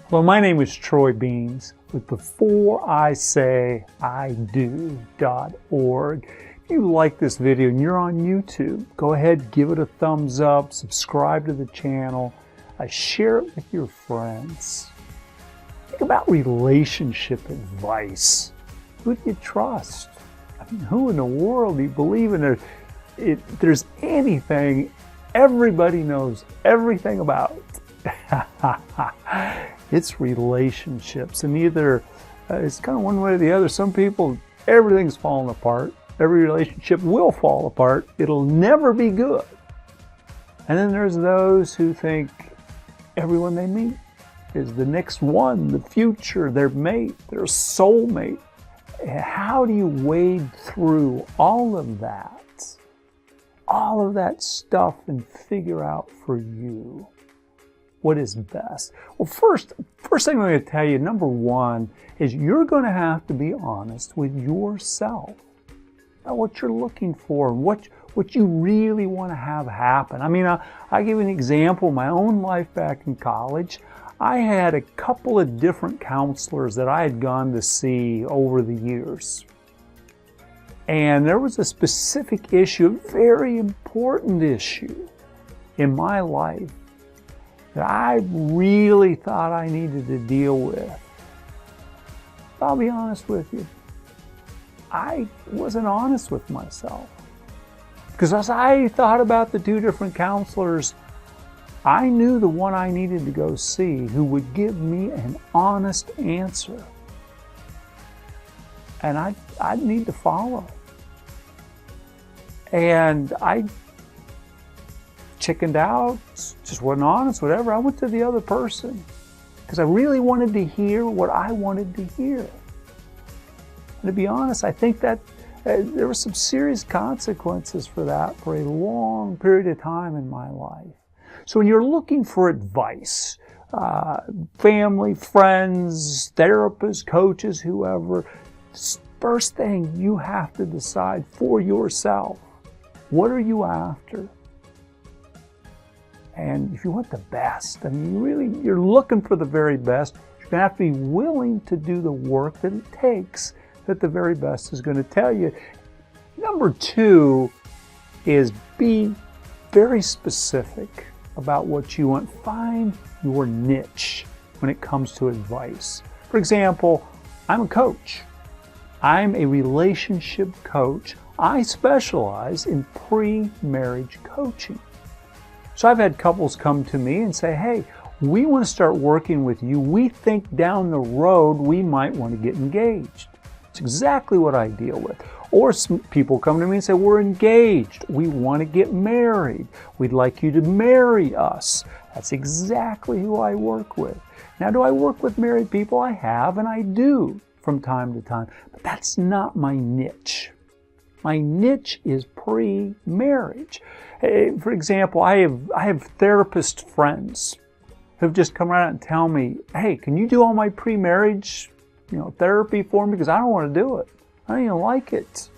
Hello, my name is Troy Beans with beforeisayIdo.org. If you like this video and you're on YouTube, go ahead, give it a thumbs up, subscribe to the channel, share it with your friends. Think about relationship advice. Who do you trust? I mean, who in the world do you believe in? There's anything everybody knows everything about. It's relationships, and either it's kind of one way or the other. Some people, everything's falling apart. Every relationship will fall apart. It'll never be good. And then there's those who think everyone they meet is the next one, the future, their mate, their soulmate. How do you wade through all of that stuff and figure out for you what is best? Well, first thing I'm going to tell you, number one, is you're going to have to be honest with yourself about what you're looking for and what you really want to have happen. I mean, I'll give you an example. My own life back in college, I had a couple of different counselors that I had gone to see over the years. And there was a specific issue, a very important issue in my life that I really thought I needed to deal with. I'll be honest with you. I wasn't honest with myself. Because as I thought about the two different counselors, I knew the one I needed to go see who would give me an honest answer. And I'd need to follow. And I chickened out, just wasn't honest, whatever. I went to the other person because I really wanted to hear what I wanted to hear. And to be honest, I think that there were some serious consequences for that for a long period of time in my life. So when you're looking for advice, family, friends, therapists, coaches, whoever, first thing you have to decide for yourself, what are you after? And if you want the best, I mean, you're looking for the very best, you're going to have to be willing to do the work that it takes that the very best is going to tell you. Number two is be very specific about what you want. Find your niche when it comes to advice. For example, I'm a coach. I'm a relationship coach. I specialize in pre-marriage coaching. So I've had couples come to me and say, hey, we want to start working with you. We think down the road we might want to get engaged. It's exactly what I deal with. Or some people come to me and say, we're engaged. We want to get married. We'd like you to marry us. That's exactly who I work with. Now, do I work with married people? I have, and I do from time to time. But that's not my niche. My niche is pre-marriage. For example, I have therapist friends who've just come around and tell me, hey, can you do all my pre-marriage therapy for me? Because I don't want to do it. I don't even like it.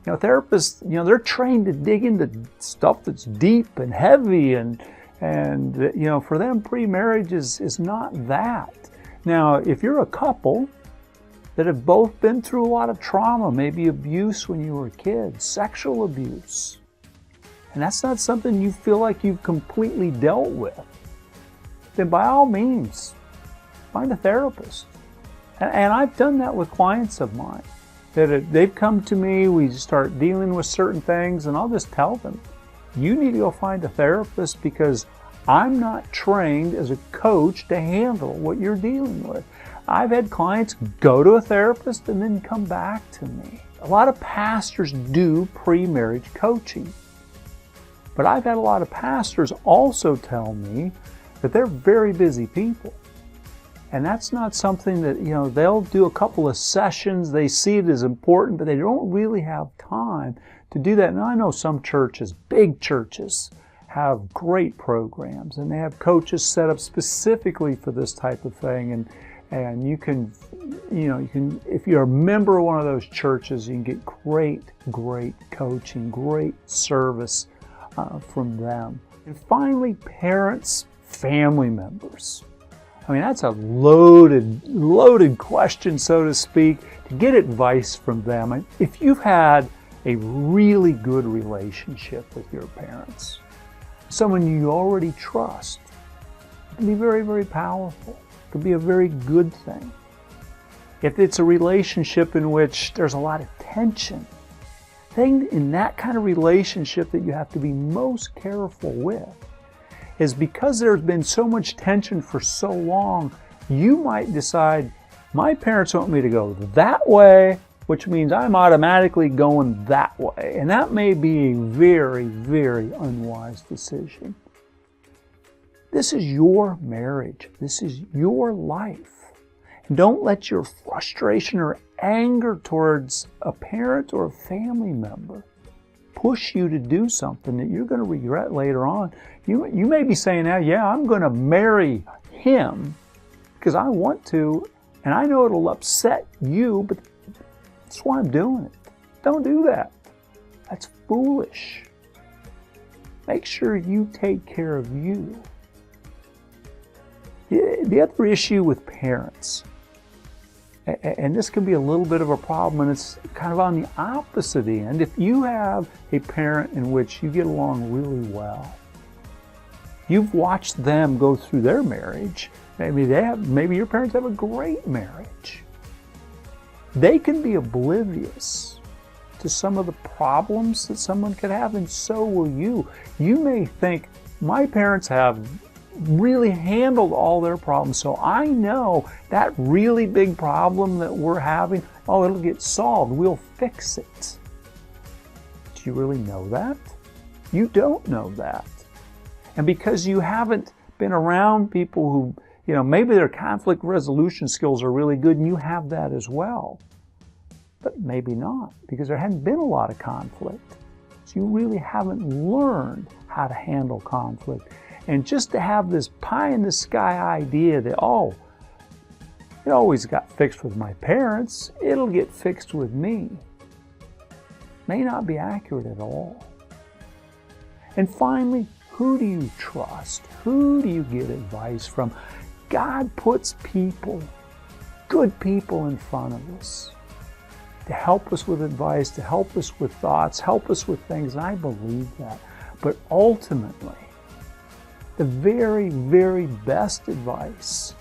Therapists, they're trained to dig into stuff that's deep and heavy, and for them, pre-marriage is not that. Now, if you're a couple that have both been through a lot of trauma, maybe abuse when you were kids, sexual abuse, and that's not something you feel like you've completely dealt with, then by all means, find a therapist. And I've done that with clients of mine. They've come to me, we start dealing with certain things, and I'll just tell them, you need to go find a therapist because I'm not trained as a coach to handle what you're dealing with. I've had clients go to a therapist and then come back to me. A lot of pastors do pre-marriage coaching. But I've had a lot of pastors also tell me that they're very busy people. And that's not something that, they'll do a couple of sessions, they see it as important, but they don't really have time to do that. And I know some churches, big churches, have great programs, and they have coaches set up specifically for this type of thing. And you can, if you're a member of one of those churches, you can get great coaching, great service from them. And finally, parents, family members. I mean, that's a loaded question, so to speak, to get advice from them. And if you've had a really good relationship with your parents, someone you already trust, it can be very, very powerful. It can be a very good thing. If it's a relationship in which there's a lot of tension, the thing in that kind of relationship that you have to be most careful with is because there's been so much tension for so long, you might decide, my parents want me to go that way, which means I'm automatically going that way. And that may be a very, very unwise decision. This is your marriage. This is your life. And don't let your frustration or anger towards a parent or a family member push you to do something that you're going to regret later on. You may be saying now, yeah, I'm going to marry him because I want to, and I know it'll upset you, but that's why I'm doing it. Don't do that. That's foolish. Make sure you take care of you. The other issue with parents, and this can be a little bit of a problem, and it's kind of on the opposite end. If you have a parent in which you get along really well, you've watched them go through their marriage, maybe your parents have a great marriage, they can be oblivious to some of the problems that someone could have, and so will you. You may think, my parents have really handled all their problems, so I know that really big problem that we're having, it'll get solved. We'll fix it. Do you really know that? You don't know that. And because you haven't been around people who, maybe their conflict resolution skills are really good and you have that as well, but maybe not, because there hadn't been a lot of conflict. So you really haven't learned how to handle conflict. And just to have this pie-in-the-sky idea that, it always got fixed with my parents, it'll get fixed with me, may not be accurate at all. And finally, who do you trust? Who do you get advice from? God puts people, good people in front of us to help us with advice, to help us with thoughts, help us with things, and I believe that. But ultimately, the very, very best advice,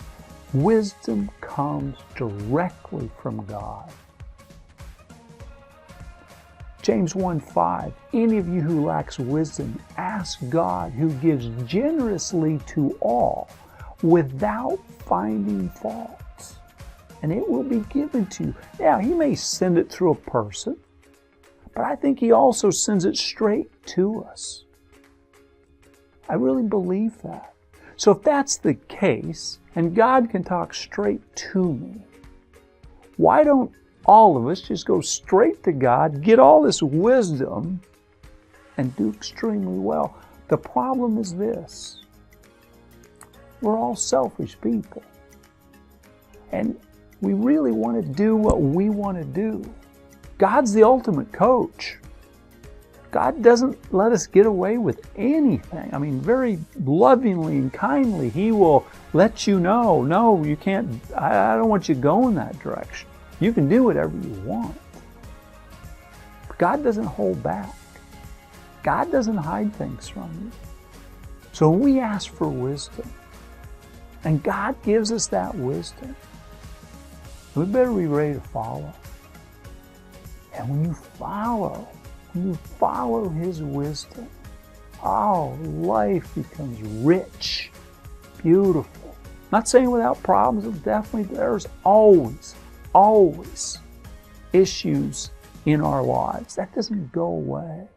wisdom comes directly from God. James 1:5, any of you who lacks wisdom, ask God who gives generously to all without finding fault, and it will be given to you. Now, He may send it through a person, but I think He also sends it straight to us. I really believe that. So if that's the case, and God can talk straight to me, why don't all of us just go straight to God, get all this wisdom, and do extremely well? The problem is this. We're all selfish people. And we really want to do what we want to do. God's the ultimate coach. God doesn't let us get away with anything. I mean, very lovingly and kindly, He will let you know, no, you can't, I don't want you going that direction. You can do whatever you want. But God doesn't hold back. God doesn't hide things from you. So when we ask for wisdom, and God gives us that wisdom, we better be ready to follow. And when you follow His wisdom, life becomes rich, beautiful. Not saying without problems, definitely there's always issues in our lives. That doesn't go away.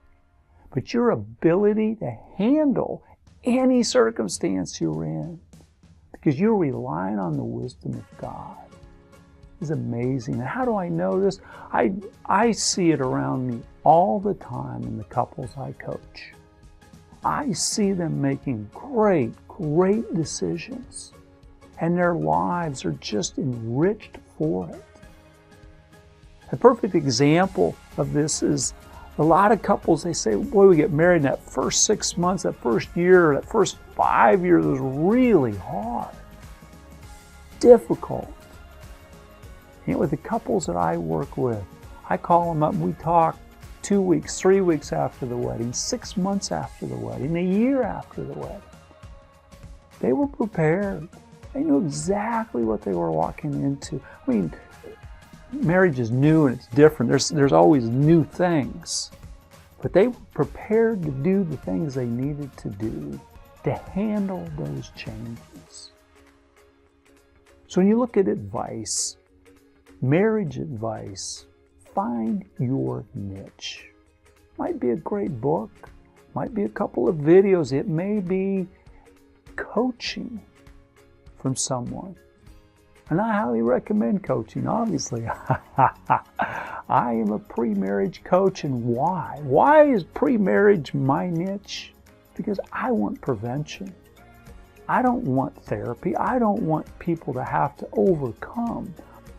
But your ability to handle any circumstance you're in, because you're relying on the wisdom of God, is amazing. And how do I know this? I see it around me all the time in the couples I coach. I see them making great decisions, and their lives are just enriched for it. A perfect example of this is a lot of couples, they say, boy, we get married in that first 6 months, that first year, that first 5 years was really hard. difficult. With the couples that I work with, I call them up and we talk 2 weeks, 3 weeks after the wedding, 6 months after the wedding, a year after the wedding. They were prepared. They knew exactly what they were walking into. I mean, marriage is new and it's different. There's always new things. But they were prepared to do the things they needed to do to handle those changes. So when you look at advice, marriage advice, find your niche. Might be a great book, might be a couple of videos, it may be coaching from someone. And I highly recommend coaching, obviously. I am a pre-marriage coach, and why? Why is pre-marriage my niche? Because I want prevention. I don't want therapy. I don't want people to have to overcome.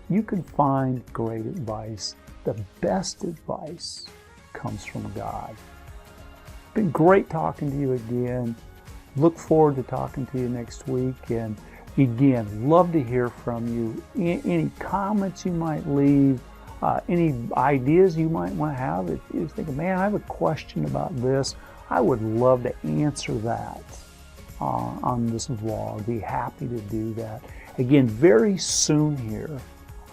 You can find great advice. The best advice comes from God. It's been great talking to you again. Look forward to talking to you next week. And again, love to hear from you. Any comments you might leave, any ideas you might want to have. If you're thinking, man, I have a question about this, I would love to answer that on this vlog. Be happy to do that. Again, very soon here,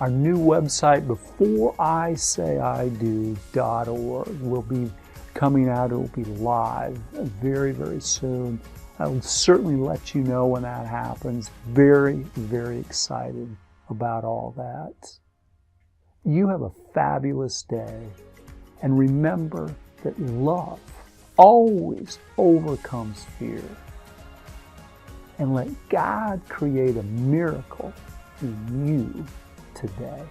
our new website, beforeisayido.org, will be coming out. It will be live very, very soon. I'll certainly let you know when that happens. Very, very excited about all that. You have a fabulous day. And remember that love always overcomes fear. And let God create a miracle in you today.